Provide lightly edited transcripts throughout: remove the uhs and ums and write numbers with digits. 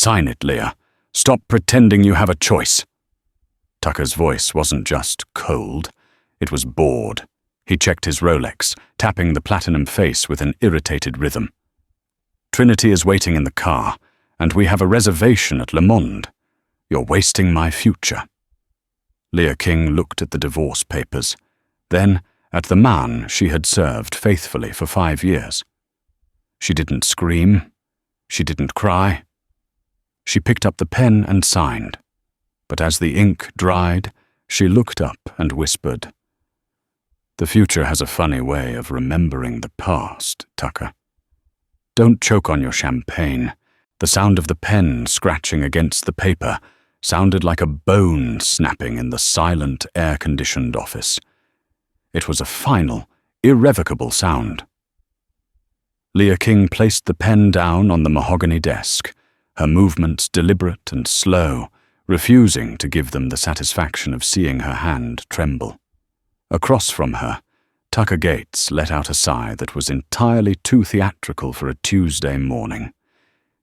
Sign it, Leah. Stop pretending you have a choice." Tucker's voice wasn't just cold, it was bored. He checked his Rolex, tapping the platinum face with an irritated rhythm. "Trinity is waiting in the car, and we have a reservation at Le Monde. You're wasting my future." Leah King looked at the divorce papers, then at the man she had served faithfully for 5 years. She didn't scream. She didn't cry. She picked up the pen and signed, but as the ink dried, she looked up and whispered, "The future has a funny way of remembering the past, Tucker. Don't choke on your champagne." The sound of the pen scratching against the paper sounded like a bone snapping in the silent, air-conditioned office. It was a final, irrevocable sound. Leah King placed the pen down on the mahogany desk, her movements deliberate and slow, refusing to give them the satisfaction of seeing her hand tremble. Across from her, Tucker Gates let out a sigh that was entirely too theatrical for a Tuesday morning.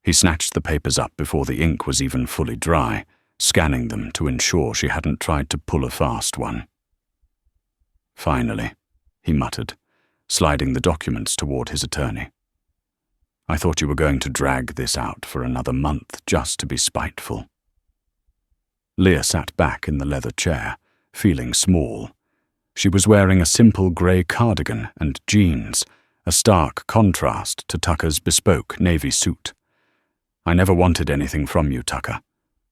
He snatched the papers up before the ink was even fully dry, scanning them to ensure she hadn't tried to pull a fast one. "Finally," he muttered, sliding the documents toward his attorney. "I thought you were going to drag this out for another month just to be spiteful." Leah sat back in the leather chair, feeling small. She was wearing a simple grey cardigan and jeans, a stark contrast to Tucker's bespoke navy suit. "I never wanted anything from you, Tucker.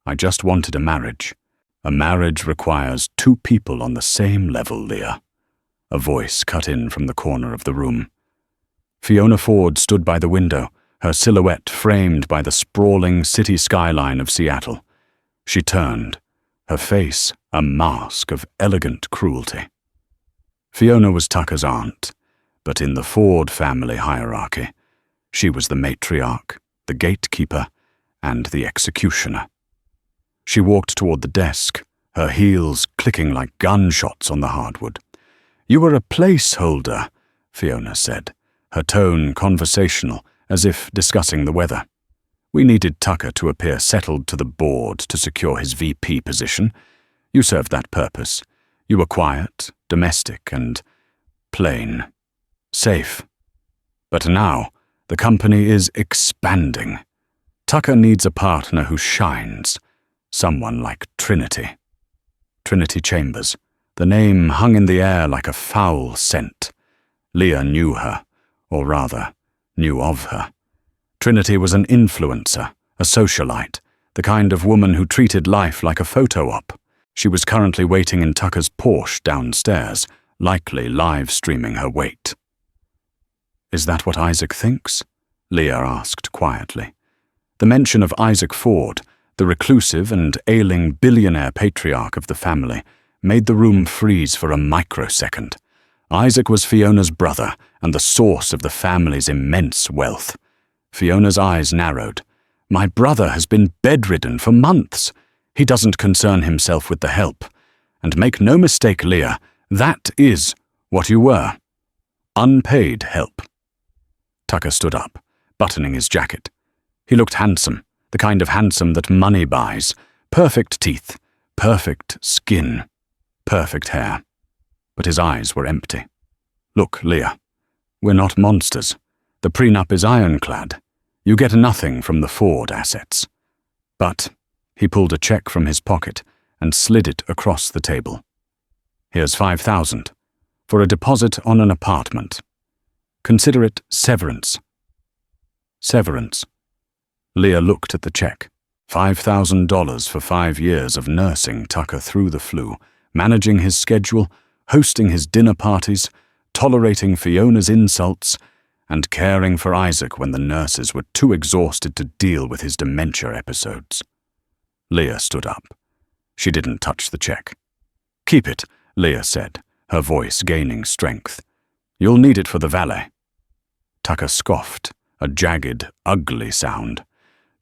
I just wanted a marriage. A marriage requires 2 people on the same level, Leah." A voice cut in from the corner of the room. Fiona Ford stood by the window, her silhouette framed by the sprawling city skyline of Seattle. She turned, her face a mask of elegant cruelty. Fiona was Tucker's aunt, but in the Ford family hierarchy, she was the matriarch, the gatekeeper, and the executioner. She walked toward the desk, her heels clicking like gunshots on the hardwood. "You were a placeholder," Fiona said, her tone conversational, as if discussing the weather. "We needed Tucker to appear settled to the board to secure his VP position. You served that purpose. You were quiet, domestic, and plain. Safe. But now, the company is expanding. Tucker needs a partner who shines, someone like Trinity." Trinity Chambers. The name hung in the air like a foul scent. Leah knew her, or rather, knew of her. Trinity was an influencer, a socialite, the kind of woman who treated life like a photo op. She was currently waiting in Tucker's Porsche downstairs, likely live-streaming her weight. "Is that what Isaac thinks?" Leah asked quietly. The mention of Isaac Ford, the reclusive and ailing billionaire patriarch of the family, made the room freeze for a microsecond. Isaac was Fiona's brother and the source of the family's immense wealth. Fiona's eyes narrowed. "My brother has been bedridden for months. He doesn't concern himself with the help. And make no mistake, Leah, that is what you were. Unpaid help." Tucker stood up, buttoning his jacket. He looked handsome, the kind of handsome that money buys. Perfect teeth, perfect skin, perfect hair. But his eyes were empty. "Look, Leah, we're not monsters. The prenup is ironclad. You get nothing from the Ford assets. But," he pulled a check from his pocket and slid it across the table. "Here's $5,000 for a deposit on an apartment. Consider it severance." Severance. Leah looked at the check. $5,000 for 5 years of nursing Tucker through the flu, managing his schedule, hosting his dinner parties, tolerating Fiona's insults, and caring for Isaac when the nurses were too exhausted to deal with his dementia episodes. Leah stood up. She didn't touch the check. "Keep it," Leah said, her voice gaining strength. "You'll need it for the valet." Tucker scoffed, a jagged, ugly sound.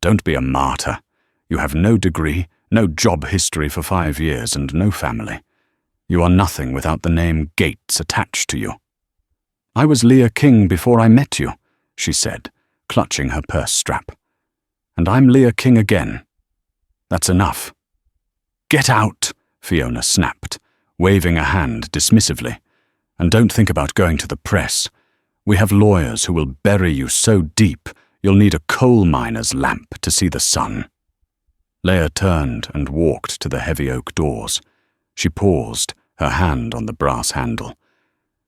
"Don't be a martyr. You have no degree, no job history for 5 years, and no family. You are nothing without the name Gates attached to you." "I was Leah King before I met you," she said, clutching her purse strap. And I'm Leah King again. That's enough." "Get out," Fiona snapped, waving a hand dismissively. "And don't think about going to the press. We have lawyers who will bury you so deep you'll need a coal miner's lamp to see the sun." Leah turned and walked to the heavy oak doors. She paused, her hand on the brass handle.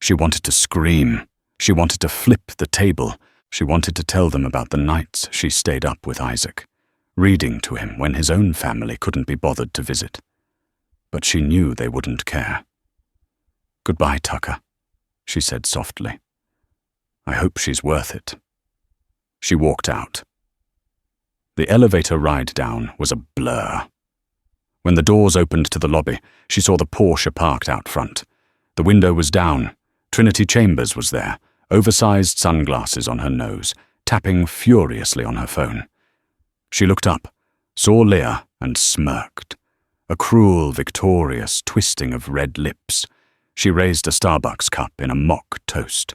She wanted to scream. She wanted to flip the table. She wanted to tell them about the nights she stayed up with Isaac, reading to him when his own family couldn't be bothered to visit. But she knew they wouldn't care. "Goodbye, Tucker," she said softly. "I hope she's worth it." She walked out. The elevator ride down was a blur. When the doors opened to the lobby, she saw the Porsche parked out front. The window was down. Trinity Chambers was there, oversized sunglasses on her nose, tapping furiously on her phone. She looked up, saw Leah, and smirked. A cruel, victorious twisting of red lips. She raised a Starbucks cup in a mock toast.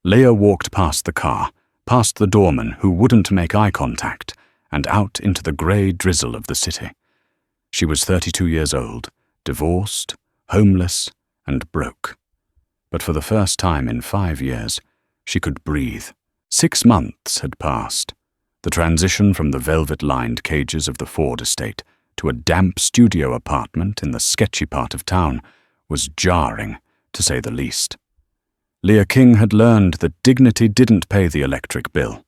Leah walked past the car, past the doorman who wouldn't make eye contact, and out into the grey drizzle of the city. She was 32 years old, divorced, homeless, and broke. But for the first time in 5 years, she could breathe. 6 months had passed. The transition from the velvet-lined cages of the Ford estate to a damp studio apartment in the sketchy part of town was jarring, to say the least. Leah King had learned that dignity didn't pay the electric bill.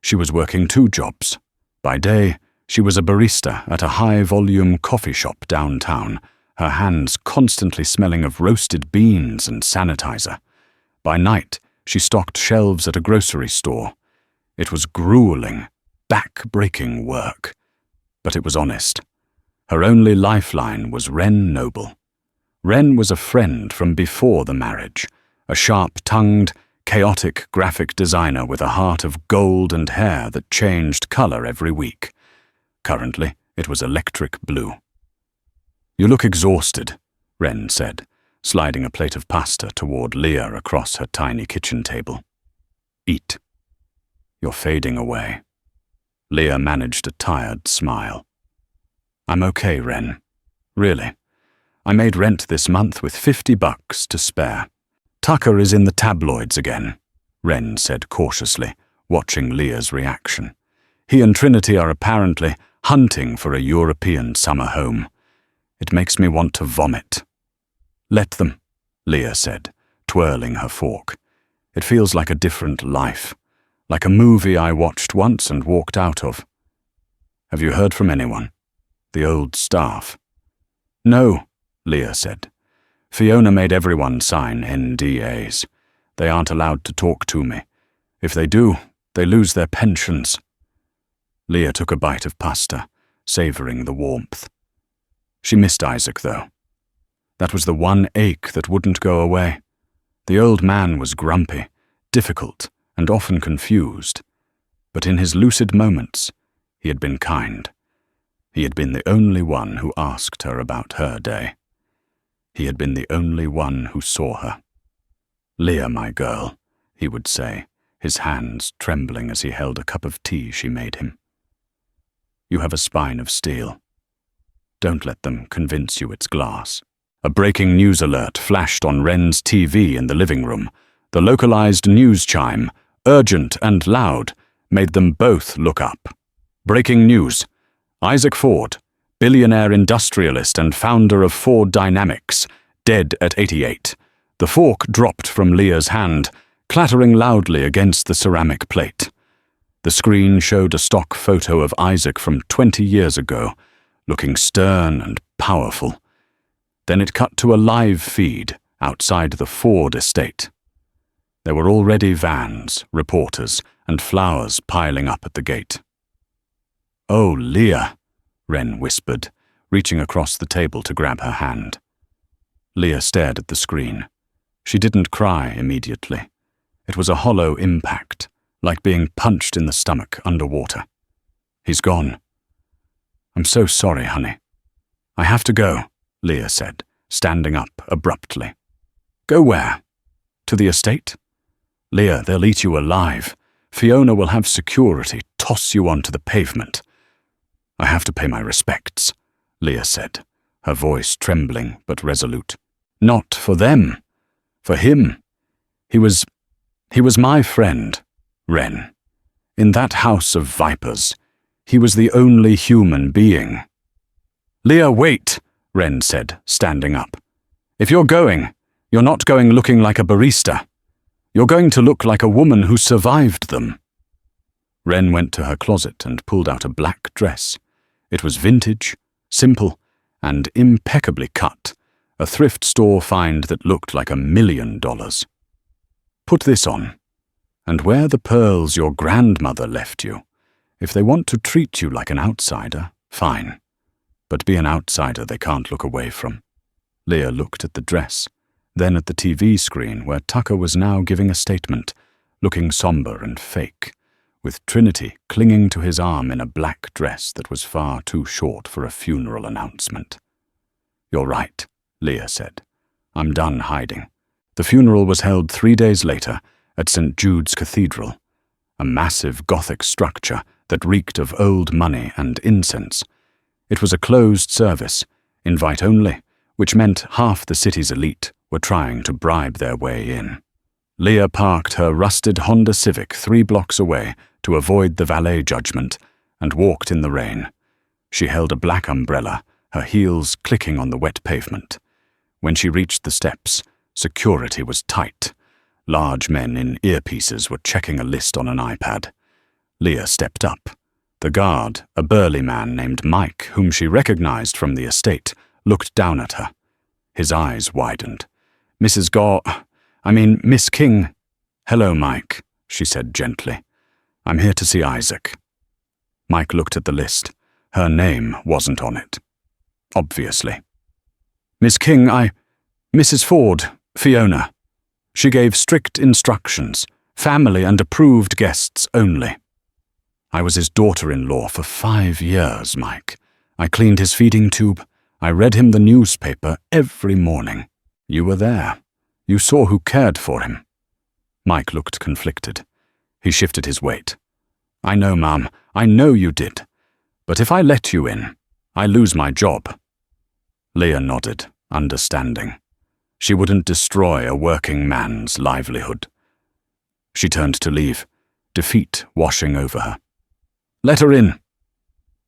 She was working 2 jobs. By day, she was a barista at a high-volume coffee shop downtown, her hands constantly smelling of roasted beans and sanitizer. By night, she stocked shelves at a grocery store. It was grueling, back-breaking work. But it was honest. Her only lifeline was Wren Noble. Wren was a friend from before the marriage, a sharp-tongued, chaotic graphic designer with a heart of gold and hair that changed color every week. Currently, it was electric blue. "You look exhausted," Wren said, sliding a plate of pasta toward Leah across her tiny kitchen table. "Eat. You're fading away." Leah managed a tired smile. "I'm okay, Wren. Really. I made rent this month with $50 to spare." "Tucker is in the tabloids again," Wren said cautiously, watching Leah's reaction. "He and Trinity are apparently hunting for a European summer home. It makes me want to vomit." "Let them," Leah said, twirling her fork. "It feels like a different life, like a movie I watched once and walked out of." "Have you heard from anyone? The old staff?" "No," Leah said. "Fiona made everyone sign NDAs. They aren't allowed to talk to me. If they do, they lose their pensions." Leah took a bite of pasta, savoring the warmth. She missed Isaac, though. That was the one ache that wouldn't go away. The old man was grumpy, difficult, and often confused. But in his lucid moments, he had been kind. He had been the only one who asked her about her day. He had been the only one who saw her. "Leah, my girl," he would say, his hands trembling as he held a cup of tea she made him. "You have a spine of steel. Don't let them convince you it's glass." A breaking news alert flashed on Wren's TV in the living room. The localized news chime, urgent and loud, made them both look up. Breaking news. Isaac Ford, billionaire industrialist and founder of Ford Dynamics, dead at 88. The fork dropped from Leah's hand, clattering loudly against the ceramic plate. The screen showed a stock photo of Isaac from 20 years ago, looking stern and powerful. Then it cut to a live feed outside the Ford estate. There were already vans, reporters, and flowers piling up at the gate. "Oh, Leah," Wren whispered, reaching across the table to grab her hand. Leah stared at the screen. She didn't cry immediately. It was a hollow impact, like being punched in the stomach underwater. "He's gone." "I'm so sorry, honey." "I have to go," Leah said, standing up abruptly. "Go where?" "To the estate." "Leah, they'll eat you alive. Fiona will have security toss you onto the pavement." "I have to pay my respects," Leah said, her voice trembling but resolute. "Not for them. For him. He was my friend, Wren. In that house of vipers, he was the only human being." "Leah, wait," Wren said, standing up. "If you're going, you're not going looking like a barista. You're going to look like a woman who survived them." Wren went to her closet and pulled out a black dress. It was vintage, simple, and impeccably cut, a thrift store find that looked like $1 million. "Put this on, and wear the pearls your grandmother left you. If they want to treat you like an outsider, fine. But be an outsider they can't look away from." Leah looked at the dress, then at the TV screen where Tucker was now giving a statement, looking somber and fake, with Trinity clinging to his arm in a black dress that was far too short for a funeral announcement. "You're right," Leah said. "I'm done hiding." The funeral was held 3 days later at St. Jude's Cathedral, a massive Gothic structure that reeked of old money and incense. It was a closed service, invite only, which meant half the city's elite were trying to bribe their way in. Leah parked her rusted Honda Civic 3 blocks away to avoid the valet judgment and walked in the rain. She held a black umbrella, her heels clicking on the wet pavement. When she reached the steps, security was tight. Large men in earpieces were checking a list on an iPad. Leah stepped up. The guard, a burly man named Mike, whom she recognized from the estate, looked down at her. His eyes widened. Miss King." "Hello, Mike," she said gently. "I'm here to see Isaac." Mike looked at the list. Her name wasn't on it. Obviously. "Miss King, Mrs. Ford, Fiona. She gave strict instructions, family and approved guests only." "I was his daughter-in-law for 5 years, Mike. I cleaned his feeding tube. I read him the newspaper every morning. You were there. You saw who cared for him." Mike looked conflicted. He shifted his weight. "I know, Mom. I know you did. But if I let you in, I lose my job." Leah nodded, understanding. She wouldn't destroy a working man's livelihood. She turned to leave, defeat washing over her. "Let her in."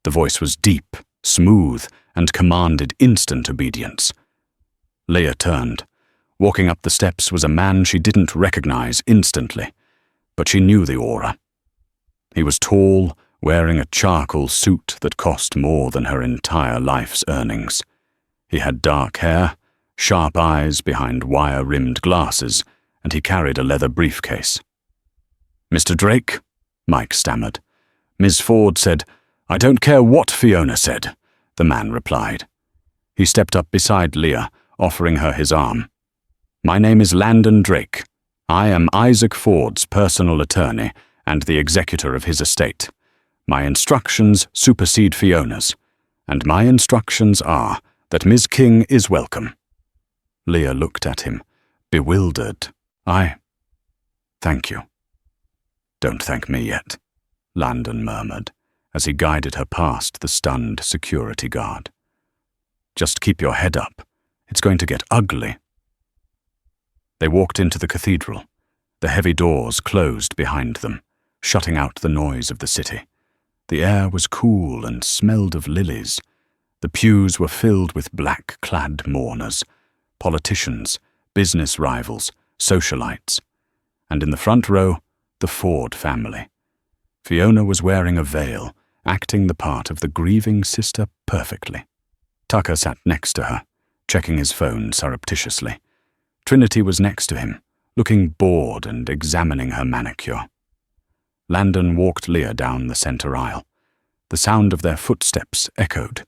The voice was deep, smooth, and commanded instant obedience. Leah turned. Walking up the steps was a man she didn't recognize instantly, but she knew the aura. He was tall, wearing a charcoal suit that cost more than her entire life's earnings. He had dark hair, sharp eyes behind wire-rimmed glasses, and he carried a leather briefcase. "Mr. Drake?" Mike stammered. "Ms. Ford said, 'I don't care what Fiona said,'" the man replied. He stepped up beside Leah, offering her his arm. "My name is Landon Drake. I am Isaac Ford's personal attorney and the executor of his estate. My instructions supersede Fiona's, and my instructions are that Ms. King is welcome." Leah looked at him, bewildered. Thank you." "Don't thank me yet," Landon murmured, as he guided her past the stunned security guard. "Just keep your head up. It's going to get ugly." They walked into the cathedral. The heavy doors closed behind them, shutting out the noise of the city. The air was cool and smelled of lilies. The pews were filled with black-clad mourners, politicians, business rivals, socialites. And in the front row, the Ford family. Fiona was wearing a veil, acting the part of the grieving sister perfectly. Tucker sat next to her, checking his phone surreptitiously. Trinity was next to him, looking bored and examining her manicure. Landon walked Leah down the center aisle. The sound of their footsteps echoed.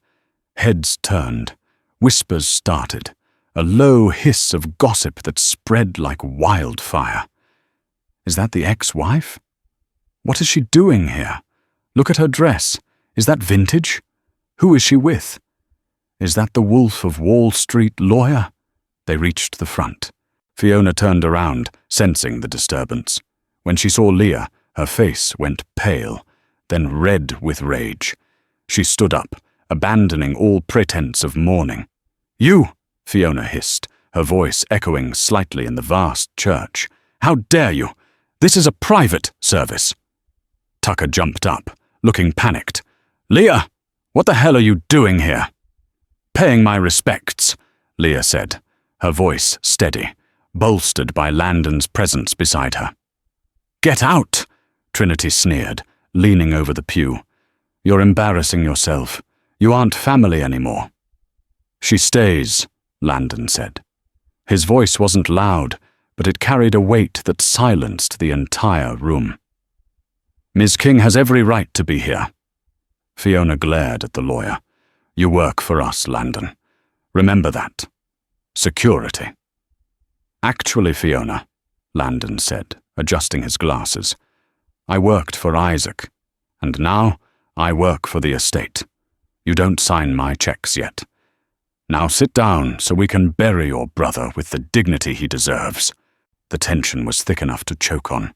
Heads turned. Whispers started. A low hiss of gossip that spread like wildfire. Is that the ex-wife? What is she doing here? Look at her dress. Is that vintage? Who is she with? Is that the Wolf of Wall Street lawyer? They reached the front. Fiona turned around, sensing the disturbance. When she saw Leah, Her face went pale, then red with rage. She stood up, abandoning all pretense of mourning. "You!" Fiona hissed, her voice echoing slightly in the vast church. "How dare you! This is a private service." Tucker jumped up, looking panicked. "Leah, what the hell are you doing here?" "Paying my respects," Leah said, her voice steady, bolstered by Landon's presence beside her. "Get out!" Trinity sneered, leaning over the pew. "You're embarrassing yourself. You aren't family anymore." "She stays," Landon said. His voice wasn't loud, but it carried a weight that silenced the entire room. "Ms. King has every right to be here." Fiona glared at the lawyer. "You work for us, Landon. Remember that. Security." "Actually, Fiona," Landon said, adjusting his glasses, "I worked for Isaac, and now I work for the estate. You don't sign my checks yet. Now sit down so we can bury your brother with the dignity he deserves." The tension was thick enough to choke on.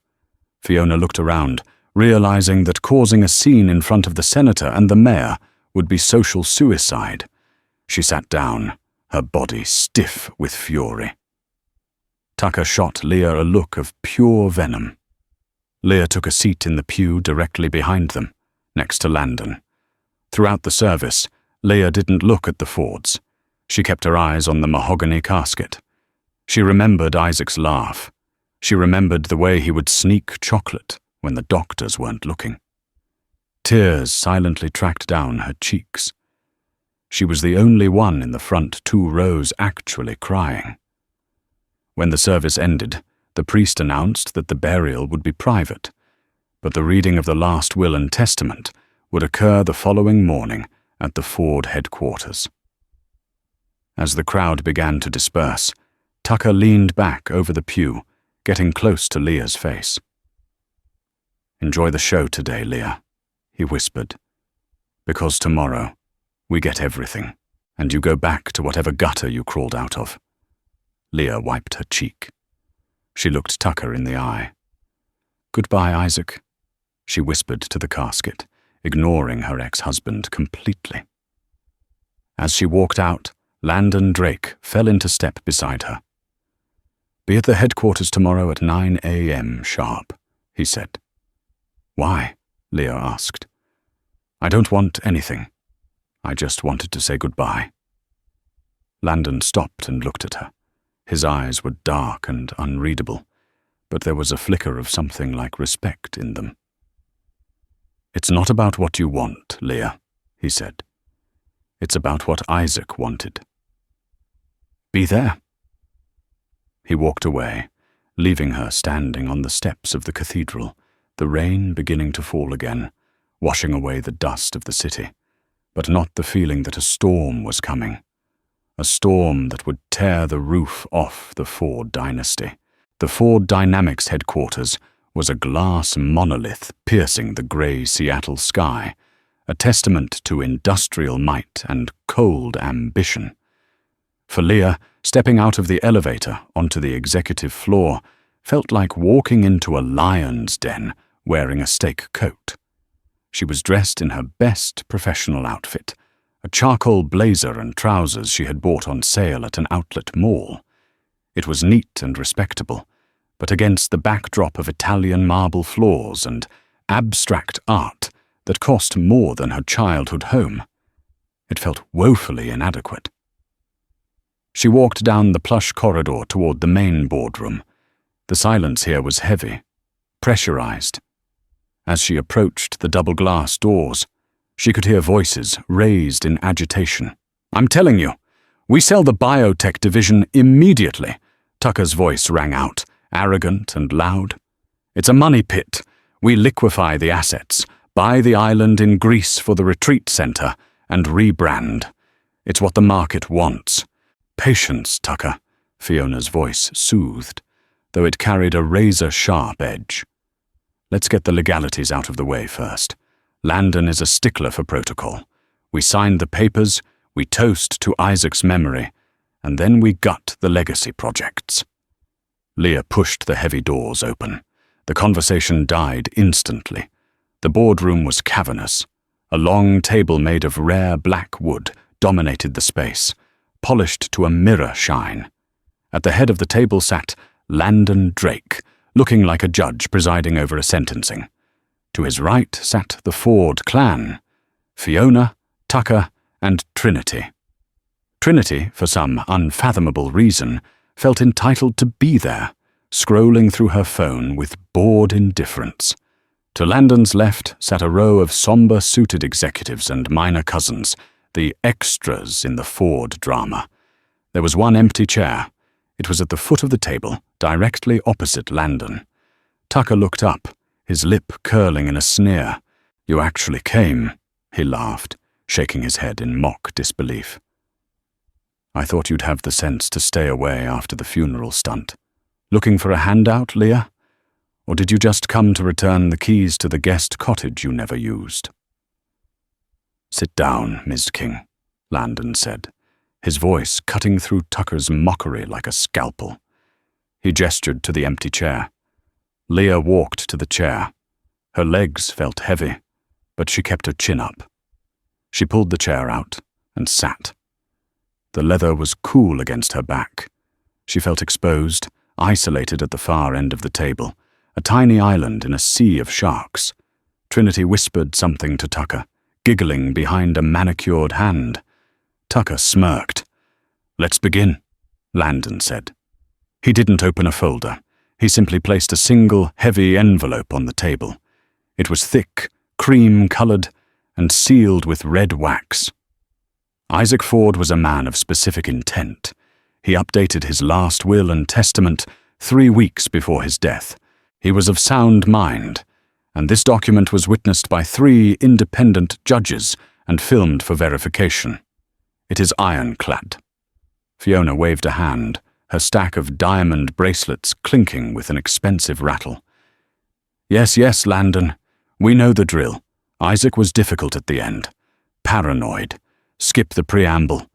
Fiona looked around, realizing that causing a scene in front of the senator and the mayor would be social suicide. She sat down, her body stiff with fury. Tucker shot Leah a look of pure venom. Leah took a seat in the pew directly behind them, next to Landon. Throughout the service, Leah didn't look at the Fords. She kept her eyes on the mahogany casket. She remembered Isaac's laugh. She remembered the way he would sneak chocolate when the doctors weren't looking. Tears silently tracked down her cheeks. She was the only one in the front 2 rows actually crying. When the service ended, the priest announced that the burial would be private, but the reading of the last will and testament would occur the following morning at the Ford headquarters. As the crowd began to disperse, Tucker leaned back over the pew, getting close to Leah's face. "Enjoy the show today, Leah," he whispered, "because tomorrow we get everything, and you go back to whatever gutter you crawled out of." Leah wiped her cheek. She looked Tucker in the eye. "Goodbye, Isaac," she whispered to the casket, ignoring her ex-husband completely. As she walked out, Landon Drake fell into step beside her. "Be at the headquarters tomorrow at 9 a.m. sharp," he said. "Why?" Leah asked. "I don't want anything. I just wanted to say goodbye." Landon stopped and looked at her. His eyes were dark and unreadable, but there was a flicker of something like respect in them. "It's not about what you want, Leah," he said. "It's about what Isaac wanted. Be there." He walked away, leaving her standing on the steps of the cathedral, the rain beginning to fall again, washing away the dust of the city, but not the feeling that a storm was coming. A storm that would tear the roof off the Ford dynasty. The Ford Dynamics headquarters was a glass monolith piercing the gray Seattle sky, a testament to industrial might and cold ambition. For Leah, stepping out of the elevator onto the executive floor felt like walking into a lion's den wearing a steak coat. She was dressed in her best professional outfit, a charcoal blazer and trousers she had bought on sale at an outlet mall. It was neat and respectable, but against the backdrop of Italian marble floors and abstract art that cost more than her childhood home, it felt woefully inadequate. She walked down the plush corridor toward the main boardroom. The silence here was heavy, pressurized. As she approached the double glass doors, she could hear voices raised in agitation. "I'm telling you, we sell the biotech division immediately," Tucker's voice rang out, arrogant and loud. "It's a money pit. We liquefy the assets, buy the island in Greece for the retreat center, and rebrand. It's what the market wants. Patience, Tucker," Fiona's voice soothed, though it carried a razor-sharp edge. "Let's get the legalities out of the way first. Landon is a stickler for protocol. We sign the papers, we toast to Isaac's memory, and then we gut the legacy projects." Leah pushed the heavy doors open. The conversation died instantly. The boardroom was cavernous. A long table made of rare black wood dominated the space, polished to a mirror shine. At the head of the table sat Landon Drake, looking like a judge presiding over a sentencing. To his right sat the Ford clan, Fiona, Tucker, and Trinity. Trinity, for some unfathomable reason, felt entitled to be there, scrolling through her phone with bored indifference. To Landon's left sat a row of somber-suited executives and minor cousins, the extras in the Ford drama. There was one empty chair. It was at the foot of the table, directly opposite Landon. Tucker looked up, his lip curling in a sneer. "You actually came," he laughed, shaking his head in mock disbelief. "I thought you'd have the sense to stay away after the funeral stunt. Looking for a handout, Leah? Or did you just come to return the keys to the guest cottage you never used?" "Sit down, Ms. King," Landon said, his voice cutting through Tucker's mockery like a scalpel. He gestured to the empty chair. Leah walked to the chair. Her legs felt heavy, but she kept her chin up. She pulled the chair out and sat. The leather was cool against her back. She felt exposed, isolated at the far end of the table, a tiny island in a sea of sharks. Trinity whispered something to Tucker, giggling behind a manicured hand. Tucker smirked. "Let's begin," Landon said. He didn't open a folder. He simply placed a single, heavy envelope on the table. It was thick, cream-colored, and sealed with red wax. Isaac Ford was a man of specific intent. He updated his last will and testament 3 weeks before his death. He was of sound mind, and this document was witnessed by 3 independent judges and filmed for verification. It is ironclad. Fiona waved a hand, her stack of diamond bracelets clinking with an expensive rattle. Yes, Landon. We know the drill. Isaac was difficult at the end. Paranoid. Skip the preamble.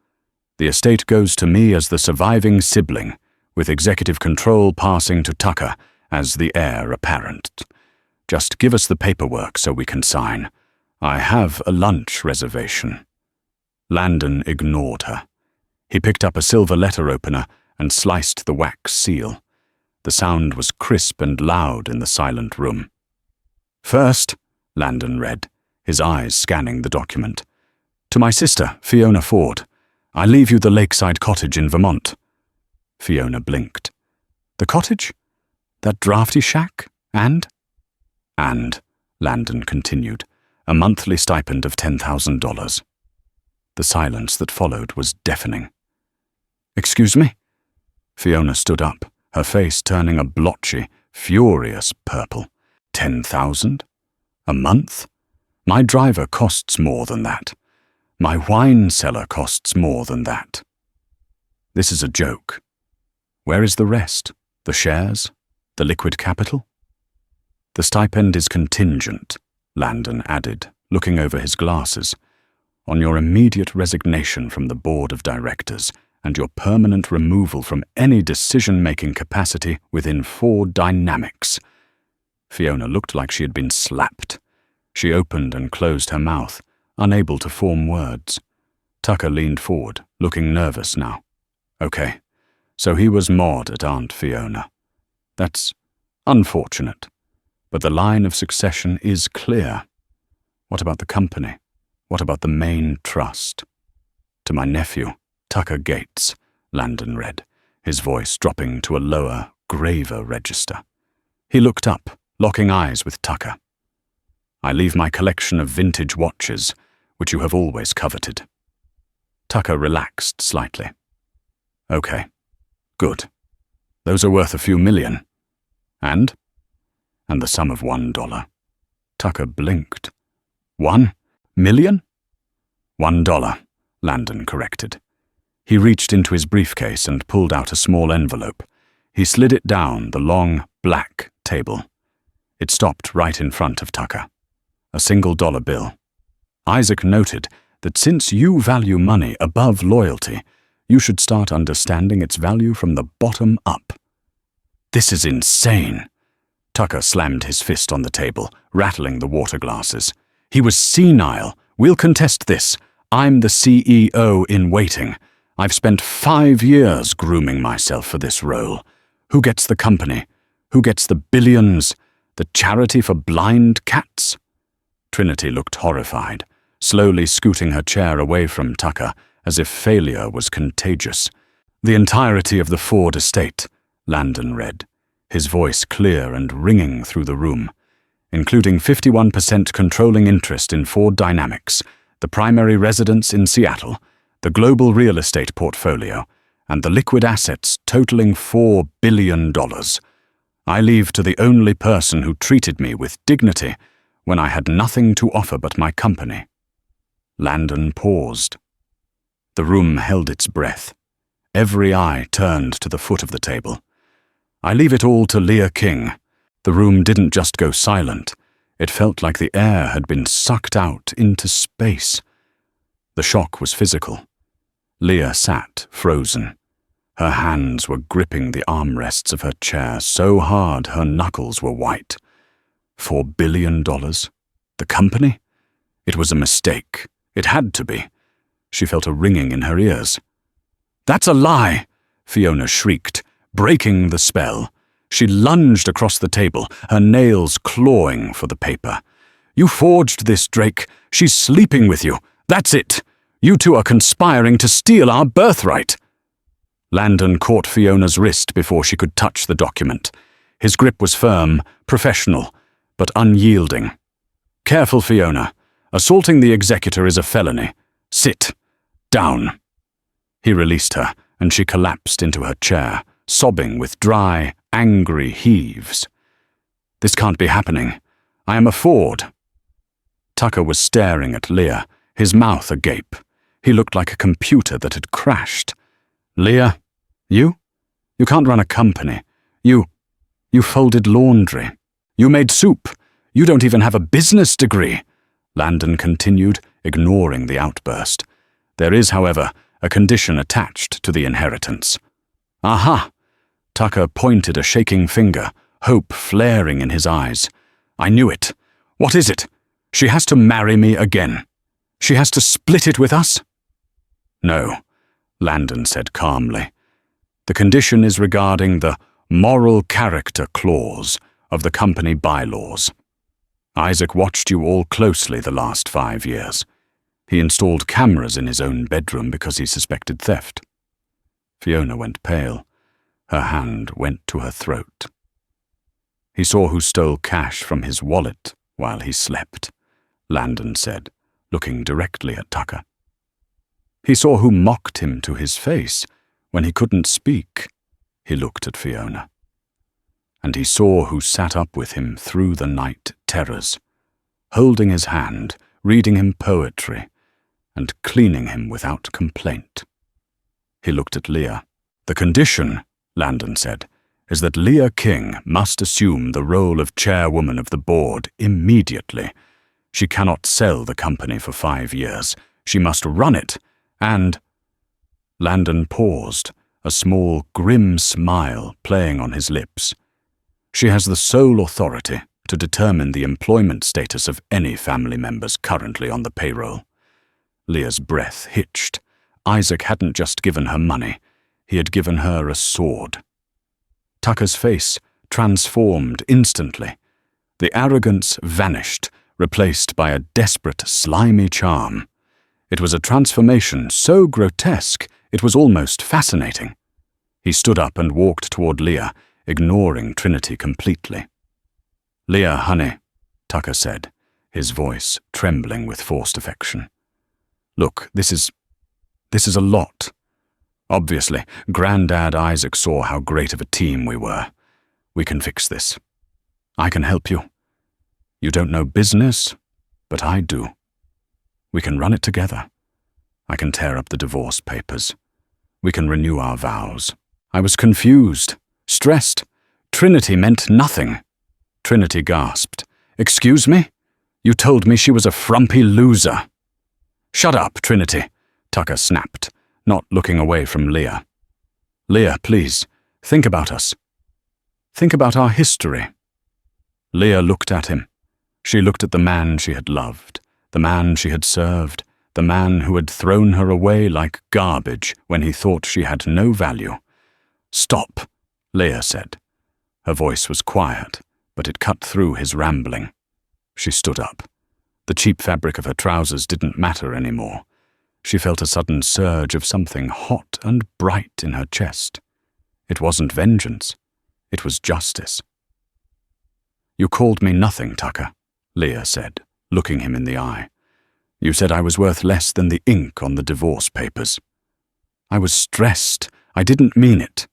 The estate goes to me as the surviving sibling, with executive control passing to Tucker as the heir apparent. Just give us the paperwork so we can sign. I have a lunch reservation." Landon ignored her. He picked up a silver letter opener and sliced the wax seal. The sound was crisp and loud in the silent room. "First," Landon read, his eyes scanning the document, "to my sister, Fiona Ford. I leave you the lakeside cottage in Vermont." Fiona blinked. "The cottage? That drafty shack? And?" "And," Landon continued, "a monthly stipend of $10,000. The silence that followed was deafening. "Excuse me?" Fiona stood up, her face turning a blotchy, furious purple. 10,000? A month? My driver costs more than that. My wine cellar costs more than that. This is a joke. Where is the rest? The shares? The liquid capital? "The stipend is contingent," Landon added, looking over his glasses, "on your immediate resignation from the board of directors and your permanent removal from any decision-making capacity within Ford Dynamics." Fiona looked like she had been slapped. She opened and closed her mouth, unable to form words. Tucker leaned forward, looking nervous now. "Okay, so he was Maud at Aunt Fiona. That's unfortunate, but the line of succession is clear. What about the company? What about the main trust?" "To my nephew, Tucker Gates," Landon read, his voice dropping to a lower, graver register. He looked up, locking eyes with Tucker. "I leave my collection of vintage watches, which you have always coveted." Tucker relaxed slightly. "Okay, good. Those are worth a few million. And the sum of $1. Tucker blinked. $1 million? $1, Landon corrected. He reached into his briefcase and pulled out a small envelope. He slid it down the long, black table. It stopped right in front of Tucker. A single dollar bill. Isaac noted that since you value money above loyalty, you should start understanding its value from the bottom up. "This is insane." Tucker slammed his fist on the table, rattling the water glasses. He was senile. We'll contest this. I'm the CEO in waiting. I've spent 5 years grooming myself for this role. Who gets the company? Who gets the billions? The charity for blind cats? Trinity looked horrified, slowly scooting her chair away from Tucker as if failure was contagious. The entirety of the Ford estate, Landon read, his voice clear and ringing through the room, including 51% controlling interest in Ford Dynamics, the primary residence in Seattle, the global real estate portfolio, and the liquid assets totaling $4 billion. I leave to the only person who treated me with dignity when I had nothing to offer but my company. Landon paused. The room held its breath. Every eye turned to the foot of the table. I leave it all to Leah King. The room didn't just go silent. It felt like the air had been sucked out into space. The shock was physical. Leah sat, frozen. Her hands were gripping the armrests of her chair so hard her knuckles were white. $4 billion? The company? It was a mistake. It had to be. She felt a ringing in her ears. "That's a lie!" Fiona shrieked, breaking the spell. She lunged across the table, her nails clawing for the paper. "You forged this, Drake. She's sleeping with you. That's it. You two are conspiring to steal our birthright." Landon caught Fiona's wrist before she could touch the document. His grip was firm, professional, but unyielding. "Careful, Fiona. Assaulting the executor is a felony. Sit. Down." He released her, and she collapsed into her chair, sobbing with dry, angry heaves. "This can't be happening. I am a Ford." Tucker was staring at Leah, his mouth agape. He looked like a computer that had crashed. "Leah, you? You can't run a company. You folded laundry. You made soup. You don't even have a business degree," Landon continued, ignoring the outburst. "There is, however, a condition attached to the inheritance." "Aha!" Tucker pointed a shaking finger, hope flaring in his eyes. "I knew it. What is it? She has to marry me again. She has to split it with us?" "No," Landon said calmly. "The condition is regarding the moral character clause of the company bylaws. Isaac watched you all closely the last 5 years. He installed cameras in his own bedroom because he suspected theft." Fiona went pale. Her hand went to her throat. "He saw who stole cash from his wallet while he slept," Landon said, looking directly at Tucker. "He saw who mocked him to his face when he couldn't speak," he looked at Fiona. "And he saw who sat up with him through the night terrors, holding his hand, reading him poetry, and cleaning him without complaint." He looked at Leah. "The condition," Landon said, "is that Leah King must assume the role of chairwoman of the board immediately. She cannot sell the company for 5 years. She must run it, and—" Landon paused, a small, grim smile playing on his lips. "She has the sole authority to determine the employment status of any family members currently on the payroll." Leah's breath hitched. Isaac hadn't just given her money. He had given her a sword. Tucker's face transformed instantly. The arrogance vanished, replaced by a desperate, slimy charm. It was a transformation so grotesque it was almost fascinating. He stood up and walked toward Leah, ignoring Trinity completely. "Leah, honey," Tucker said, his voice trembling with forced affection. "Look, this is a lot. Obviously, Grandad Isaac saw how great of a team we were. We can fix this. I can help you. You don't know business, but I do. We can run it together. I can tear up the divorce papers. We can renew our vows." I was confused, stressed. Trinity meant nothing. Trinity gasped. "Excuse me? You told me she was a frumpy loser." "Shut up, Trinity," Tucker snapped, not looking away from Leah. "Leah, please, think about us. Think about our history. Leah looked at him. She looked at the man she had loved, the man she had served, the man who had thrown her away like garbage when he thought she had no value. "Stop," Leah said. Her voice was quiet, but it cut through his rambling. She stood up. The cheap fabric of her trousers didn't matter anymore. She felt a sudden surge of something hot and bright in her chest. It wasn't vengeance. It was justice. "You called me nothing, Tucker," Leah said, looking him in the eye. "You said I was worth less than the ink on the divorce papers. I was stressed. I didn't mean it.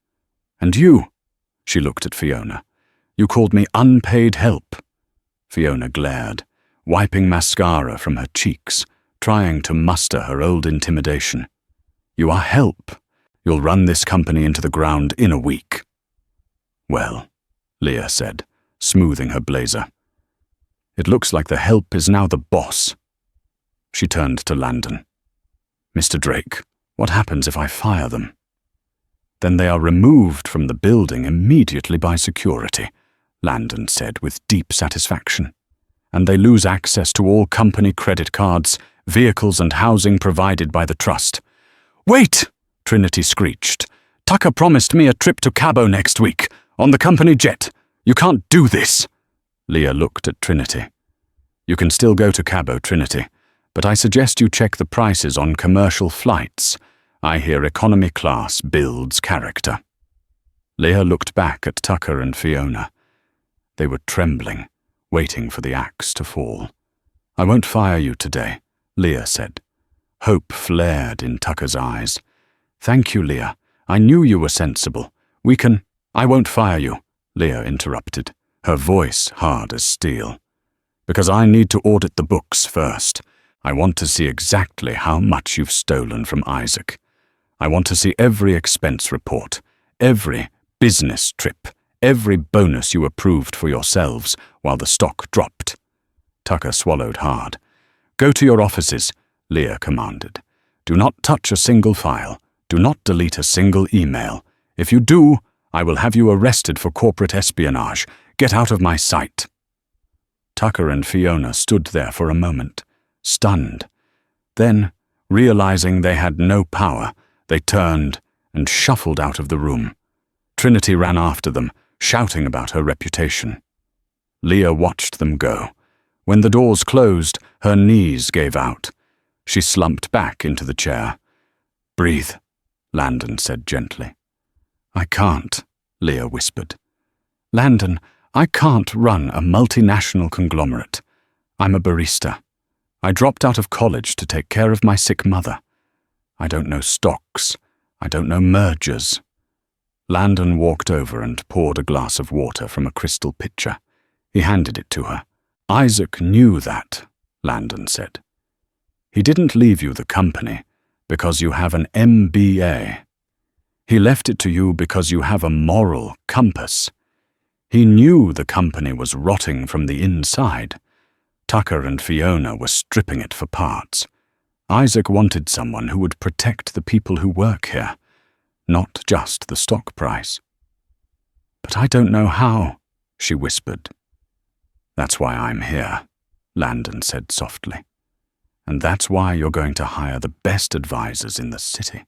And you," she looked at Fiona, "you called me unpaid help." Fiona glared, wiping mascara from her cheeks, trying to muster her old intimidation. "You are help. You'll run this company into the ground in a week." "Well," Leah said, smoothing her blazer, "it looks like the help is now the boss." She turned to Landon. "Mr. Drake, what happens if I fire them?" "Then they are removed from the building immediately by security," Landon said with deep satisfaction. "And they lose access to all company credit cards, vehicles and housing provided by the trust." "Wait!" Trinity screeched. "Tucker promised me a trip to Cabo next week, on the company jet. You can't do this." Leah looked at Trinity. "You can still go to Cabo, Trinity, but I suggest you check the prices on commercial flights. I hear economy class builds character." Leah looked back at Tucker and Fiona. They were trembling, waiting for the axe to fall. "I won't fire you today," Leah said. Hope flared in Tucker's eyes. "Thank you, Leah. I knew you were sensible. We can—" "I won't fire you," Leah interrupted, her voice hard as steel. "Because I need to audit the books first. I want to see exactly how much you've stolen from Isaac. I want to see every expense report, every business trip, every bonus you approved for yourselves while the stock dropped." Tucker swallowed hard. "Go to your offices," Leah commanded. "Do not touch a single file. Do not delete a single email. If you do, I will have you arrested for corporate espionage. Get out of my sight." Tucker and Fiona stood there for a moment, stunned. Then, realizing they had no power, they turned and shuffled out of the room. Trinity ran after them, shouting about her reputation. Leah watched them go. When the doors closed, her knees gave out. She slumped back into the chair. "Breathe," Landon said gently. "I can't," Leah whispered. "Landon, I can't run a multinational conglomerate. I'm a barista. I dropped out of college to take care of my sick mother. I don't know stocks. I don't know mergers." Landon walked over and poured a glass of water from a crystal pitcher. He handed it to her. "Isaac knew that," Landon said. "He didn't leave you the company because you have an MBA. He left it to you because you have a moral compass. He knew the company was rotting from the inside. Tucker and Fiona were stripping it for parts. Isaac wanted someone who would protect the people who work here, not just the stock price." "But I don't know how," she whispered. "That's why I'm here," Landon said softly. "And that's why you're going to hire the best advisors in the city.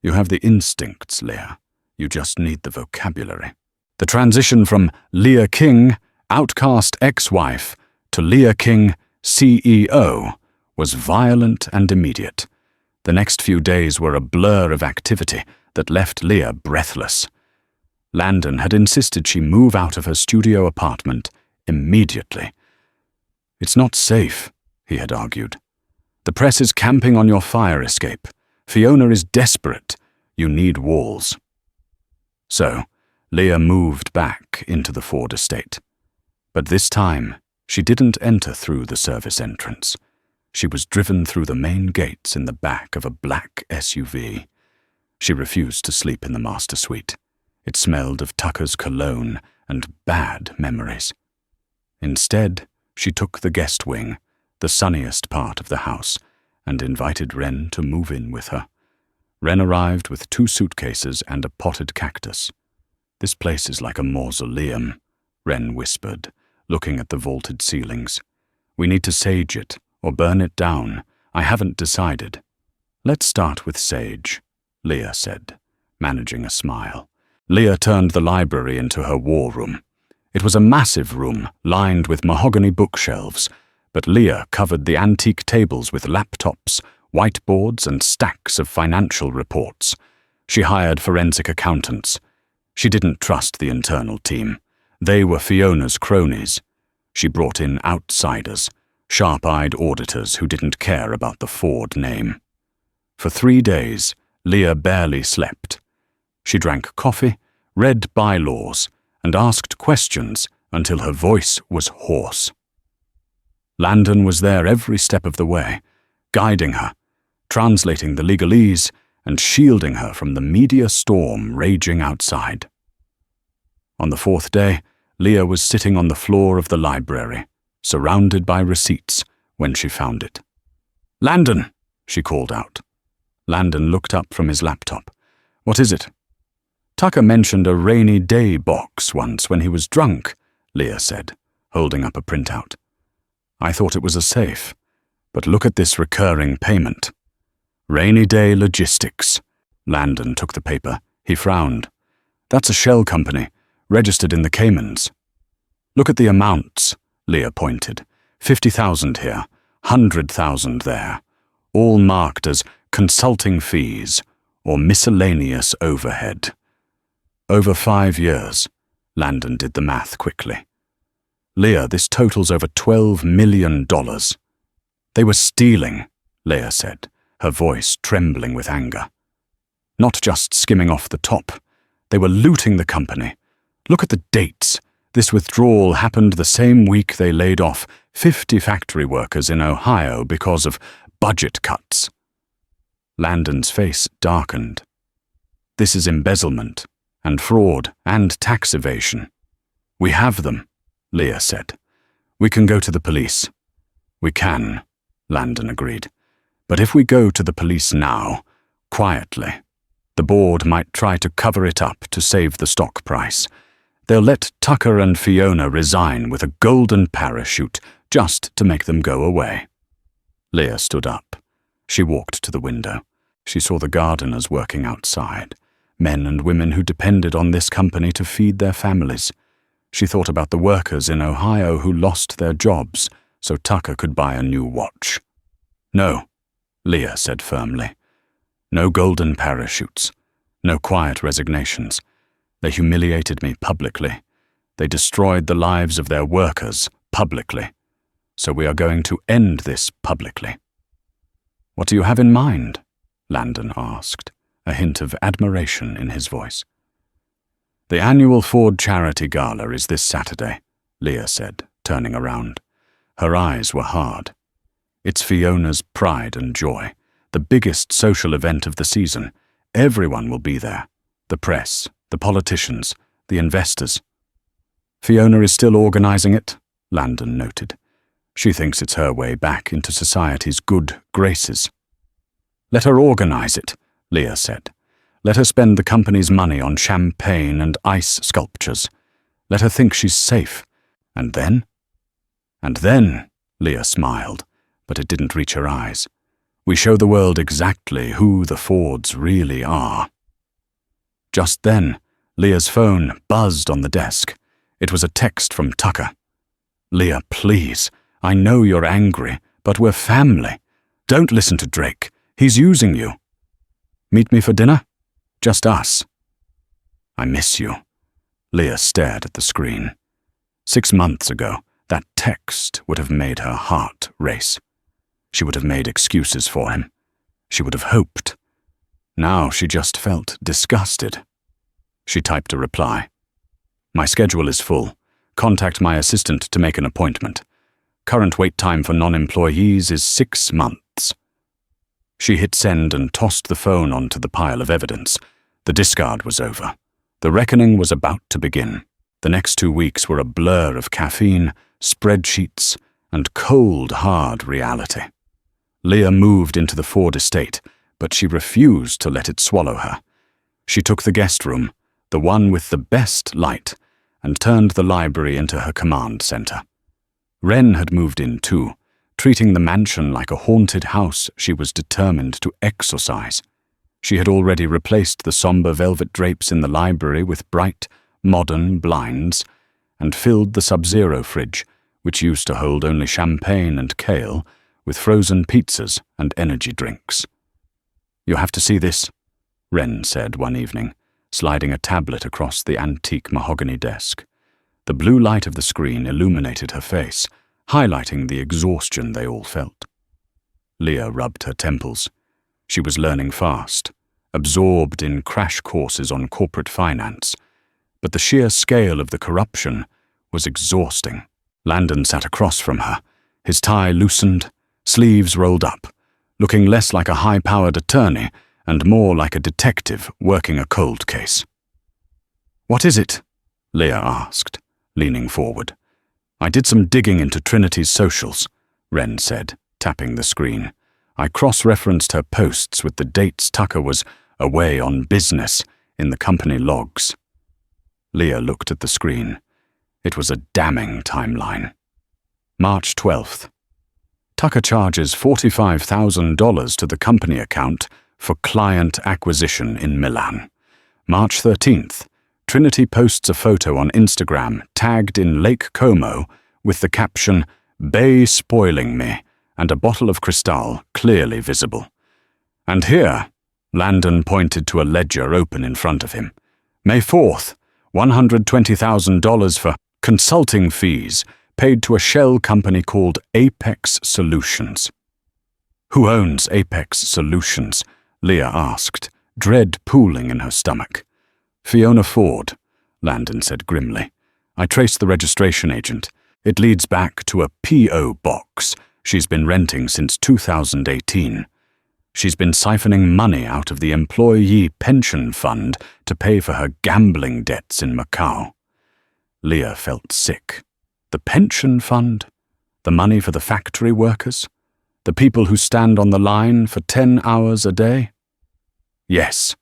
You have the instincts, Leah. You just need the vocabulary." The transition from Leah King, outcast ex-wife, to Leah King, CEO, was violent and immediate. The next few days were a blur of activity that left Leah breathless. Landon had insisted she move out of her studio apartment immediately. "It's not safe," he had argued. "The press is camping on your fire escape. Fiona is desperate. You need walls." So, Leah moved back into the Ford estate. But this time, she didn't enter through the service entrance. She was driven through the main gates in the back of a black SUV. She refused to sleep in the master suite. It smelled of Tucker's cologne and bad memories. Instead, she took the guest wing, the sunniest part of the house, and invited Wren to move in with her. Wren arrived with 2 suitcases and a potted cactus. "This place is like a mausoleum," Wren whispered, looking at the vaulted ceilings. "We need to sage it, or burn it down. I haven't decided." "Let's start with sage," Leah said, managing a smile. Leah turned the library into her war room. It was a massive room, lined with mahogany bookshelves, but Leah covered the antique tables with laptops, whiteboards, and stacks of financial reports. She hired forensic accountants. She didn't trust the internal team. They were Fiona's cronies. She brought in outsiders, sharp-eyed auditors who didn't care about the Ford name. For 3 days, Leah barely slept. She drank coffee, read bylaws, and asked questions until her voice was hoarse. Landon was there every step of the way, guiding her, translating the legalese, and shielding her from the media storm raging outside. On the 4th day, Leah was sitting on the floor of the library, surrounded by receipts, when she found it. "Landon!" she called out. Landon looked up from his laptop. "What is it?" "Tucker mentioned a rainy day box once when he was drunk," Leah said, holding up a printout. "I thought it was a safe, but look at this recurring payment. Rainy Day Logistics." Landon took the paper. He frowned. "That's a shell company, registered in the Caymans." "Look at the amounts," Leah pointed. 50,000 here, 100,000 there, all marked as consulting fees or miscellaneous overhead. Over 5 years, Landon did the math quickly. "Leah, this totals over $12 million. "They were stealing," Leah said, her voice trembling with anger. "Not just skimming off the top. They were looting the company. Look at the dates. This withdrawal happened the same week they laid off 50 factory workers in Ohio because of budget cuts." Landon's face darkened. "This is embezzlement, and fraud, and tax evasion." "We have them," Leah said. "We can go to the police." "We can," Landon agreed. "But if we go to the police now, quietly, the board might try to cover it up to save the stock price. They'll let Tucker and Fiona resign with a golden parachute just to make them go away." Leah stood up. She walked to the window. She saw the gardeners working outside, men and women who depended on this company to feed their families. She thought about the workers in Ohio who lost their jobs so Tucker could buy a new watch. "No," Leah said firmly. "No golden parachutes. No quiet resignations. They humiliated me publicly. They destroyed the lives of their workers publicly. So we are going to end this publicly." "What do you have in mind?" Landon asked, a hint of admiration in his voice. "The annual Ford Charity Gala is this Saturday," Leah said, turning around. Her eyes were hard. "It's Fiona's pride and joy, the biggest social event of the season. Everyone will be there. The press, the politicians, the investors." "Fiona is still organizing it," Landon noted. "She thinks it's her way back into society's good graces." "Let her organize it," Leah said. "Let her spend the company's money on champagne and ice sculptures. Let her think she's safe. And then?" "And then," Leah smiled, but it didn't reach her eyes, "we show the world exactly who the Fords really are." Just then, Leah's phone buzzed on the desk. It was a text from Tucker. "Leah, please, I know you're angry, but we're family. Don't listen to Drake. He's using you. Meet me for dinner? Just us." "I miss you." Leah stared at the screen. 6 months ago, that text would have made her heart race. She would have made excuses for him. She would have hoped. Now she just felt disgusted. She typed a reply. "My schedule is full. Contact my assistant to make an appointment. Current wait time for non-employees is 6 months." She hit send and tossed the phone onto the pile of evidence. The discard was over. The reckoning was about to begin. The next 2 weeks were a blur of caffeine, spreadsheets, and cold, hard reality. Leah moved into the Ford estate, but she refused to let it swallow her. She took the guest room, the one with the best light, and turned the library into her command center. Wren had moved in too, treating the mansion like a haunted house she was determined to exorcise. She had already replaced the somber velvet drapes in the library with bright, modern blinds, and filled the Sub-Zero fridge, which used to hold only champagne and kale, with frozen pizzas and energy drinks. "You have to see this," Wren said one evening, sliding a tablet across the antique mahogany desk. The blue light of the screen illuminated her face, highlighting the exhaustion they all felt. Leah rubbed her temples. She was learning fast, absorbed in crash courses on corporate finance, but the sheer scale of the corruption was exhausting. Landon sat across from her, his tie loosened, sleeves rolled up, looking less like a high-powered attorney and more like a detective working a cold case. "What is it?" Leah asked, leaning forward. "I did some digging into Trinity's socials," Wren said, tapping the screen. "I cross-referenced her posts with the dates Tucker was away on business in the company logs." Leah looked at the screen. It was a damning timeline. March 12th. Tucker charges $45,000 to the company account for client acquisition in Milan. March 13th. Trinity posts a photo on Instagram tagged in Lake Como with the caption, "Bay spoiling me," and a bottle of Cristal clearly visible. And here, Landon pointed to a ledger open in front of him. May 4th, $120,000 for consulting fees paid to a shell company called Apex Solutions. "Who owns Apex Solutions?" Leah asked, dread pooling in her stomach. "Fiona Ford," Landon said grimly. "I traced the registration agent. It leads back to a P.O. box she's been renting since 2018. She's been siphoning money out of the employee pension fund to pay for her gambling debts in Macau." Leah felt sick. The pension fund? The money for the factory workers? The people who stand on the line for 10 hours a day? "Yes,"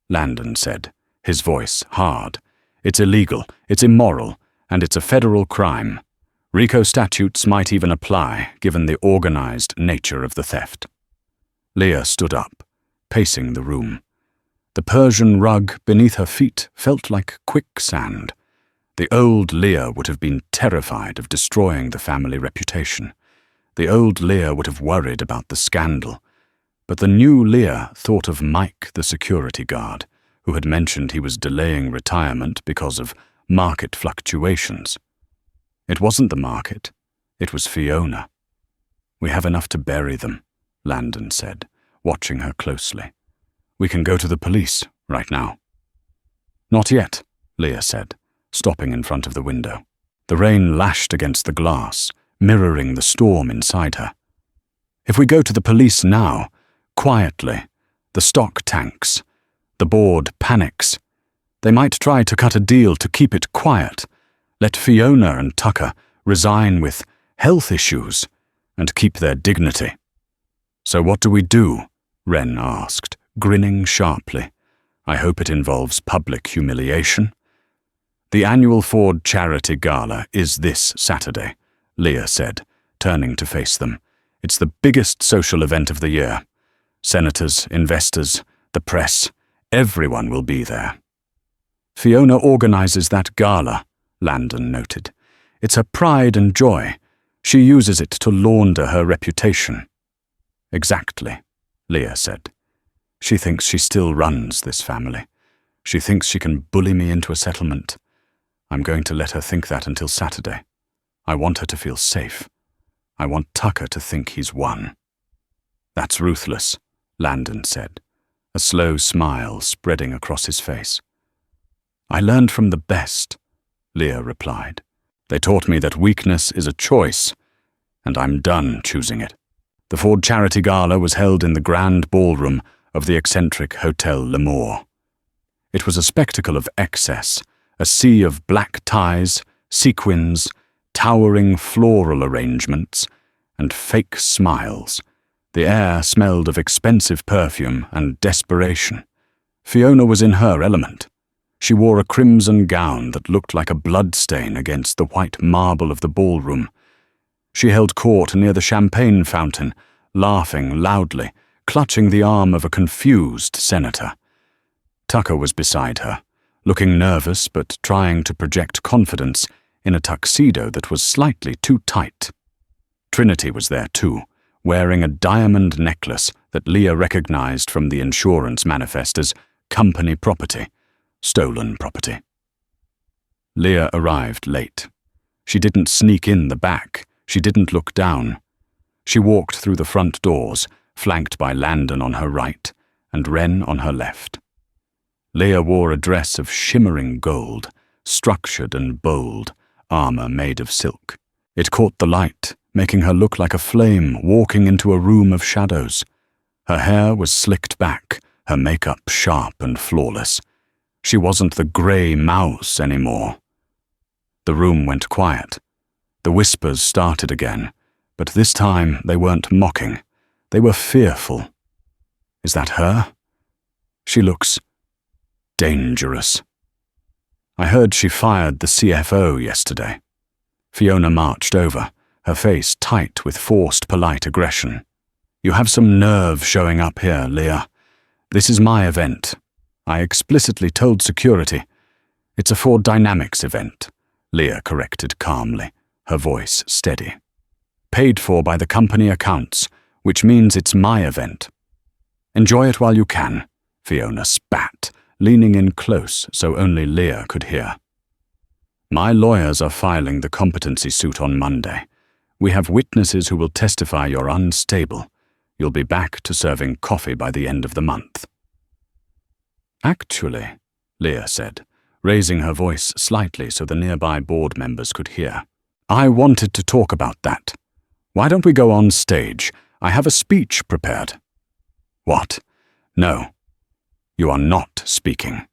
Landon said, his voice hard. "It's illegal, it's immoral, and it's a federal crime. RICO statutes might even apply, given the organized nature of the theft." Leah stood up, pacing the room. The Persian rug beneath her feet felt like quicksand. The old Leah would have been terrified of destroying the family reputation. The old Leah would have worried about the scandal. But the new Leah thought of Mike, the security guard, who had mentioned he was delaying retirement because of market fluctuations. It wasn't the market. It was Fiona. "We have enough to bury them," Landon said, watching her closely. "We can go to the police right now." "Not yet," Leah said, stopping in front of the window. The rain lashed against the glass, mirroring the storm inside her. "If we go to the police now, quietly, the stock tanks, the board panics. They might try to cut a deal to keep it quiet, let Fiona and Tucker resign with health issues, and keep their dignity." "So what do we do?" Wren asked, grinning sharply. "I hope it involves public humiliation." "The annual Ford Charity Gala is this Saturday," Leah said, turning to face them. "It's the biggest social event of the year. Senators, investors, the press, everyone will be there." "Fiona organizes that gala," Landon noted. "It's her pride and joy. She uses it to launder her reputation." "Exactly," Leah said. "She thinks she still runs this family. She thinks she can bully me into a settlement. I'm going to let her think that until Saturday. I want her to feel safe. I want Tucker to think he's won." "That's ruthless," Landon said, a slow smile spreading across his face. "I learned from the best," Leah replied. "They taught me that weakness is a choice, and I'm done choosing it." The Ford Charity Gala was held in the grand ballroom of the eccentric Hotel L'Amour. It was a spectacle of excess, a sea of black ties, sequins, towering floral arrangements, and fake smiles. The air smelled of expensive perfume and desperation. Fiona was in her element. She wore a crimson gown that looked like a bloodstain against the white marble of the ballroom. She held court near the champagne fountain, laughing loudly, clutching the arm of a confused senator. Tucker was beside her, looking nervous but trying to project confidence in a tuxedo that was slightly too tight. Trinity was there too, wearing a diamond necklace that Leah recognized from the insurance manifest as company property, stolen property. Leah arrived late. She didn't sneak in the back. She didn't look down. She walked through the front doors, flanked by Landon on her right and Wren on her left. Leah wore a dress of shimmering gold, structured and bold, armor made of silk. It caught the light, making her look like a flame walking into a room of shadows. Her hair was slicked back, her makeup sharp and flawless. She wasn't the grey mouse anymore. The room went quiet. The whispers started again, but this time they weren't mocking. They were fearful. Is that her? She looks dangerous. I heard she fired the CFO yesterday. Fiona marched over, her face tight with forced polite aggression. You have some nerve showing up here, Leah. This is my event. I explicitly told security. It's a Ford Dynamics event, Leah corrected calmly, her voice steady. Paid for by the company accounts, which means it's my event. Enjoy it while you can, Fiona spat, leaning in close so only Leah could hear. My lawyers are filing the competency suit on Monday. We have witnesses who will testify you're unstable. You'll be back to serving coffee by the end of the month. Actually, Leah said, raising her voice slightly so the nearby board members could hear, I wanted to talk about that. Why don't we go on stage? I have a speech prepared. What? No. You are not speaking.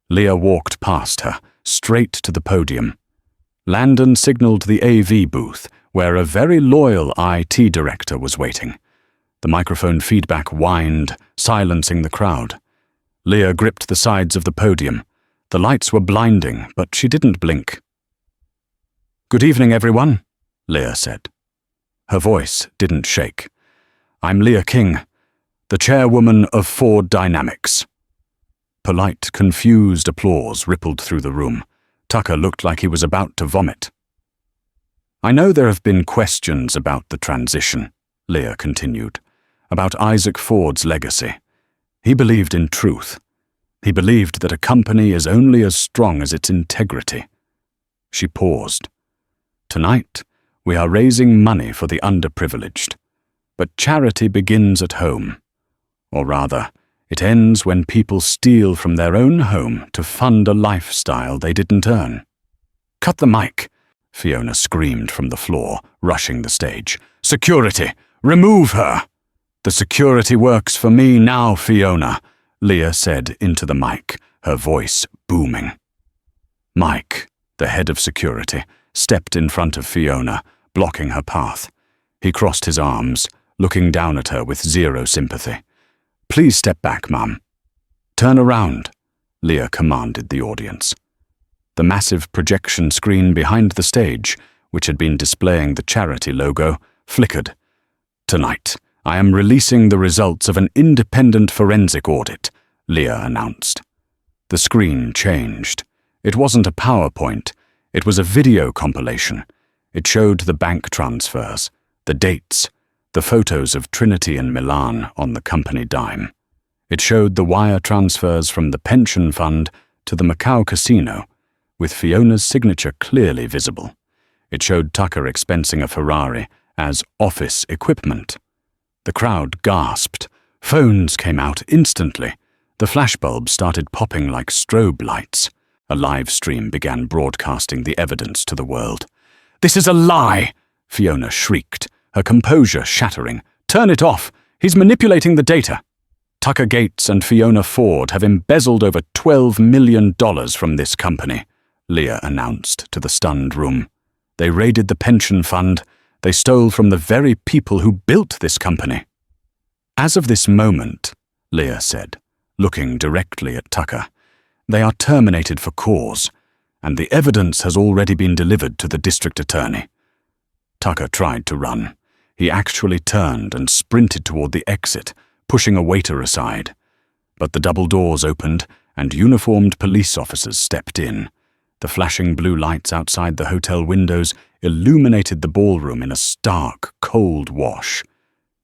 Leah walked past her, straight to the podium. Landon signaled the AV booth, where a very loyal IT director was waiting. The microphone feedback whined, silencing the crowd. Leah gripped the sides of the podium. The lights were blinding, but she didn't blink. Good evening, everyone, Leah said. Her voice didn't shake. I'm Leah King, the chairwoman of Ford Dynamics. Polite, confused applause rippled through the room. Tucker looked like he was about to vomit. I know there have been questions about the transition, Leah continued, about Isaac Ford's legacy. He believed in truth. He believed that a company is only as strong as its integrity. She paused. Tonight, we are raising money for the underprivileged. But charity begins at home. Or rather, it ends when people steal from their own home to fund a lifestyle they didn't earn. Cut the mic, Fiona screamed from the floor, rushing the stage. Security! Remove her! The security works for me now, Fiona, Leah said into the mic, her voice booming. Mike, the head of security, stepped in front of Fiona, blocking her path. He crossed his arms, looking down at her with zero sympathy. Please step back, Mum. Turn around, Leah commanded the audience. The massive projection screen behind the stage, which had been displaying the charity logo, flickered. Tonight, I am releasing the results of an independent forensic audit, Leah announced. The screen changed. It wasn't a PowerPoint. It was a video compilation. It showed the bank transfers, the dates, the photos of Trinity and Milan on the company dime. It showed the wire transfers from the pension fund to the Macau casino, with Fiona's signature clearly visible. It showed Tucker expensing a Ferrari as office equipment. The crowd gasped. Phones came out instantly. The flashbulbs started popping like strobe lights. A live stream began broadcasting the evidence to the world. This is a lie, Fiona shrieked, her composure shattering. Turn it off. He's manipulating the data. Tucker Gates and Fiona Ford have embezzled over $12 million from this company, Leah announced to the stunned room. They raided the pension fund. They stole from the very people who built this company. As of this moment, Leah said, looking directly at Tucker, They are terminated for cause, and the evidence has already been delivered to the district attorney." Tucker tried to run. He actually turned and sprinted toward the exit, pushing a waiter aside. But the double doors opened, and uniformed police officers stepped in. The flashing blue lights outside the hotel windows illuminated the ballroom in a stark, cold wash.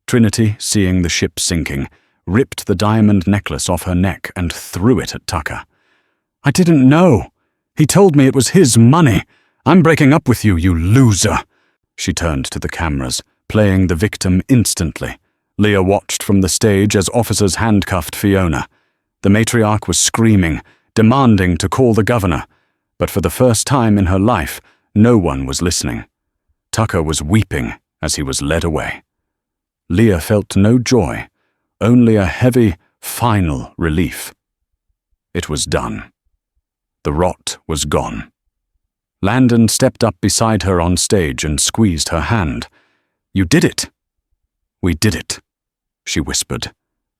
Trinity, seeing the ship sinking, ripped the diamond necklace off her neck and threw it at Tucker. "I didn't know. He told me it was his money. I'm breaking up with you, you loser." She turned to the cameras, playing the victim instantly. Leah watched from the stage as officers handcuffed Fiona. The matriarch was screaming, demanding to call the governor, but for the first time in her life, no one was listening. Tucker was weeping as he was led away. Leah felt no joy, only a heavy, final relief. It was done. The rot was gone. Landon stepped up beside her on stage and squeezed her hand. "You did it." "We did it," she whispered,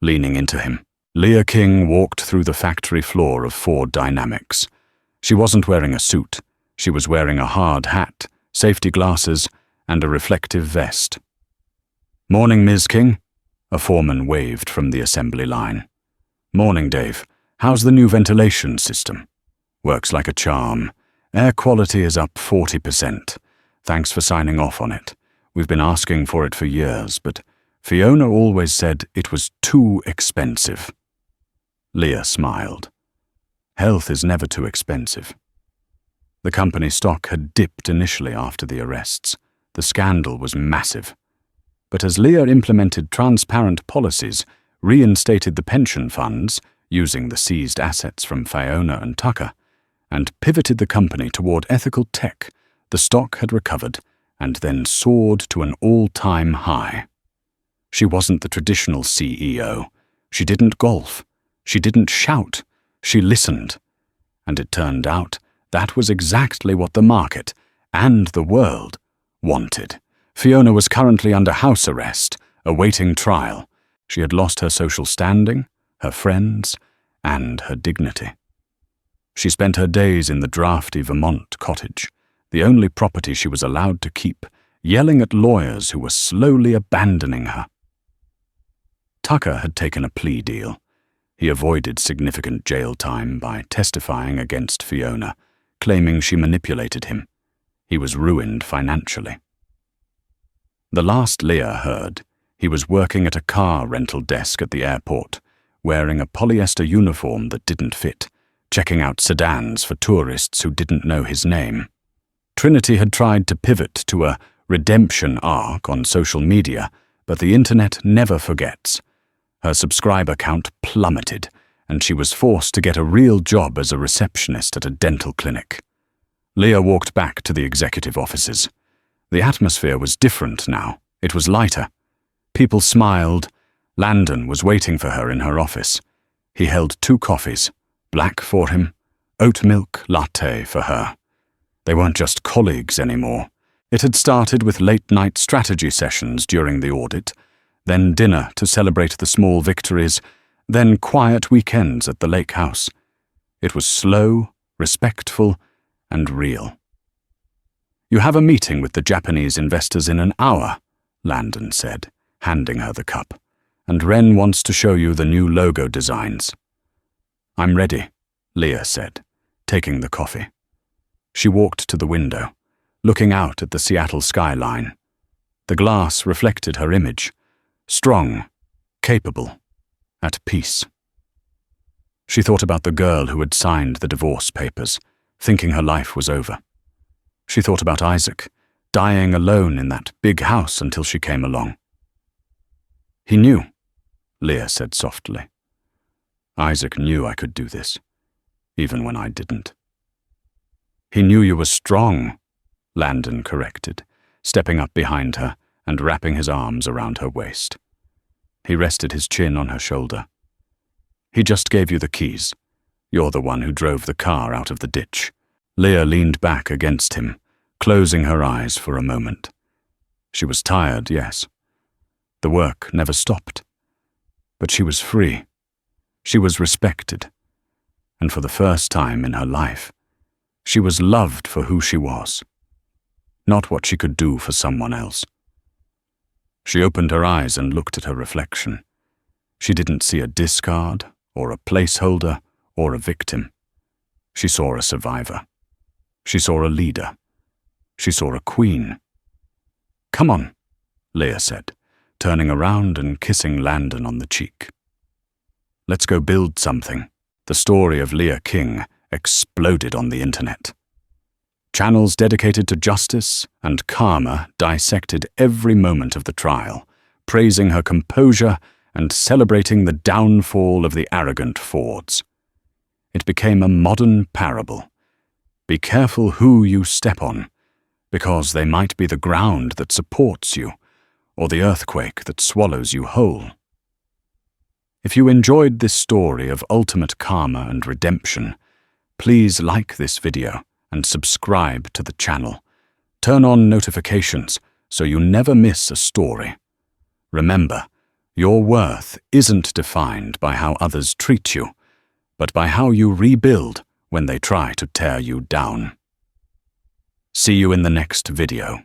leaning into him. Leah King walked through the factory floor of Ford Dynamics. She wasn't wearing a suit. She was wearing a hard hat, safety glasses, and a reflective vest. "Morning, Ms. King," a foreman waved from the assembly line. "Morning, Dave. How's the new ventilation system?" "Works like a charm. Air quality is up 40%. Thanks for signing off on it. We've been asking for it for years, but Fiona always said it was too expensive." Leah smiled. Health is never too expensive. The company stock had dipped initially after the arrests. The scandal was massive. But as Leah implemented transparent policies, reinstated the pension funds, using the seized assets from Fiona and Tucker, and pivoted the company toward ethical tech, the stock had recovered and then soared to an all-time high. She wasn't the traditional CEO. She didn't golf. She didn't shout. She listened. And it turned out that was exactly what the market, and the world, wanted. Fiona was currently under house arrest, awaiting trial. She had lost her social standing, her friends, and her dignity. She spent her days in the drafty Vermont cottage, the only property she was allowed to keep, yelling at lawyers who were slowly abandoning her. Tucker had taken a plea deal. He avoided significant jail time by testifying against Fiona, claiming she manipulated him. He was ruined financially. The last Leah heard, he was working at a car rental desk at the airport, wearing a polyester uniform that didn't fit, checking out sedans for tourists who didn't know his name. Trinity had tried to pivot to a redemption arc on social media, but the internet never forgets. Her subscriber count plummeted, and she was forced to get a real job as a receptionist at a dental clinic. Leah walked back to the executive offices. The atmosphere was different now. It was lighter. People smiled. Landon was waiting for her in her office. He held 2 coffees, black for him, oat milk latte for her. They weren't just colleagues anymore. It had started with late-night strategy sessions during the audit, then dinner to celebrate the small victories, then quiet weekends at the lake house. It was slow, respectful, and real. "You have a meeting with the Japanese investors in an hour," Landon said, handing her the cup, "and Ren wants to show you the new logo designs." "I'm ready," Leah said, taking the coffee. She walked to the window, looking out at the Seattle skyline. The glass reflected her image, strong, capable, at peace. She thought about the girl who had signed the divorce papers, thinking her life was over. She thought about Isaac, dying alone in that big house until she came along. "He knew," Leah said softly. "Isaac knew I could do this, even when I didn't." "He knew you were strong," Landon corrected, stepping up behind her and wrapping his arms around her waist. He rested his chin on her shoulder. "He just gave you the keys. You're the one who drove the car out of the ditch." Leah leaned back against him, closing her eyes for a moment. She was tired, yes. The work never stopped. But she was free. She was respected. and for the first time in her life, she was loved for who she was, not what she could do for someone else. She opened her eyes and looked at her reflection. She didn't see a discard, or a placeholder, or a victim. She saw a survivor. She saw a leader. She saw a queen. "Come on," Leah said, turning around and kissing Landon on the cheek. "Let's go build something." The story of Leah King exploded on the internet. Channels dedicated to justice and karma dissected every moment of the trial, praising her composure and celebrating the downfall of the arrogant Fords. It became a modern parable. Be careful who you step on, because they might be the ground that supports you, or the earthquake that swallows you whole. If you enjoyed this story of ultimate karma and redemption, please like this video and subscribe to the channel. Turn on notifications so you never miss a story. Remember, your worth isn't defined by how others treat you, but by how you rebuild when they try to tear you down. See you in the next video.